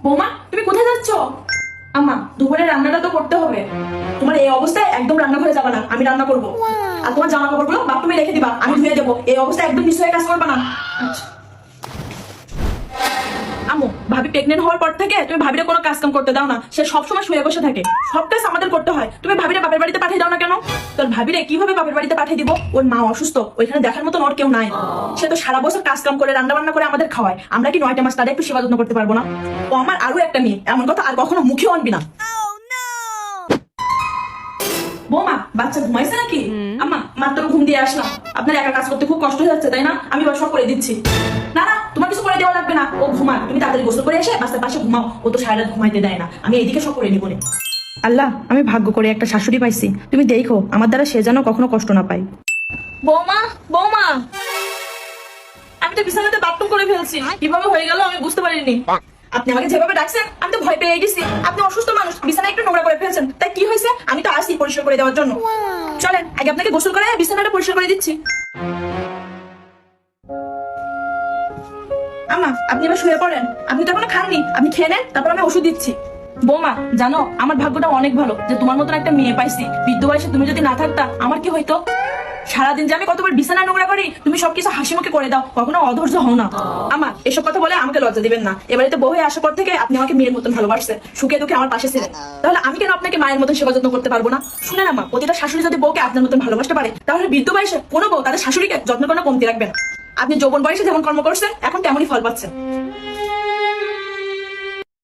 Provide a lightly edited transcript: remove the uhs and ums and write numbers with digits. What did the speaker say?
বৌমা তুমি কোথায় যাচ্ছ? আম্মা দুপুরে রান্নাটা তো করতে হবে। তোমার এই অবস্থায় একদম রান্নাঘরে যাবা না, আমি রান্না করবো। আর তোমার জামা কাপড়গুলো বাথরুমে রেখে দিবা, আমি ধুয়ে দেবো। এই অবস্থায় একদম নিশ্চয়ই কাজ করবা না। আচ্ছা আম্মু, ভাবি প্রেগনেন্ট হওয়ার পর থেকে তুমি ভাবিরে কোনো কাজ কাম করতে দাও না। সে সবসময় শুয়ে বসে থাকে, সব কাজ আমাদের করতে হয়। তুমি ভাবিরে বাপের বাড়িতে পাঠিয়ে দাও না কেন? তোর ভাবিরে কিভাবে বাপের বাড়িতে পাঠিয়ে দিব? ওর মা অসুস্থ, ওইখানে দেখার মতন ওর কেউ নাই। সে তো সারা বছর কাজ কাম করে রান্না বান্না করে আমাদের খাওয়ায়। আমরা কি 9টা মাস তাদের একটু সেবা যত্ন করতে পারবো না? ও আমার আরো একটা মেয়ে, এমন কথা আর কখনো মুখেও আনবি না। বৌমা বাচ্চা ঘুমাইছে নাকি? আম্মা মাত্র ঘুম দিয়ে আসলাম। আপনার একা কাজ করতে খুব কষ্ট হয়ে যাচ্ছে তাই না? আমি সব করে দিচ্ছি। না না, তোমার কিছু করে দেওয়া লাগবে না। ও ঘুমা, তুমি তাড়াতাড়ি গোসল করে এসে বাচ্চার পাশে ঘুমাও। ও তো সারা রাত ঘুমাইতে দেয় না, আমি এইদিকে সব করে নিবো। আল্লাহ, আমি ভাগ্য করে একটা শাশুড়ি পাইছি। তুমি দেখো আমার দ্বারা সে যেন কখনো কষ্ট না পায়। বৌমা বৌমা, আমি তো বিছানাতে বাথরুম করে ফেলছি। কিভাবে হয়ে গেল আমি বুঝতে পারিনি। আপনি আমাকে যেভাবে ডাকছেন আমি তো ভয় পেয়ে গেছি। আপনি অসুস্থ মানুষ, বিছানা একটু নোংরা করে ফেলছেন, তাই কি হয়েছে? আমি তো আসি পরিষ্কার করে দেওয়ার জন্য। চলেন আগে আপনাকে গোসল করে বিছানাটা পরিষ্কার করে দিচ্ছি। আম্মা আপনি এবার শুয়ে পড়েন, আপনি তো এখনো খাননি। আপনি খেয়ে নেন, তারপর আমি ওষুধ দিচ্ছি। বৌমা জানো, আমার ভাগ্যটা অনেক ভালো যে তোমার মতন একটা মেয়ে পাইছি। বৃদ্ধ বয়সে তুমি যদি না থাকতা আমার কি হইতো? সারাদিন যে আমি কতবার বিছানা নোংরা করি, তুমি সবকিছু হাসি মুখে করে দাও, কখনো অধৈর্য হও না। আমার এসব কথা বলে আমাকে লজ্জা দিবেন না। এবারে তো বউ হয়ে আসার পর থেকে আপনি আমাকে মেয়ের মতন ভালোবাসছেন, সুখে দুঃখে আমার পাশে ছিলেন। তাহলে আমি কেন আপনাকে মায়ের মতন সেবা যত্ন করতে পারবো না? শুনেন আমা, প্রতিটা শাশুড়ি যদি বউকে আপনার মতন ভালোবাসতে পারে, তাহলে বৃদ্ধ বয়সে কোনো বউ তাদের শাশুড়িকে যত্ন কোনো কমতি রাখবে না। আপনি যৌবন বয়সে যেমন কর্ম করছেন, এখন তেমনই ফল পাচ্ছেন।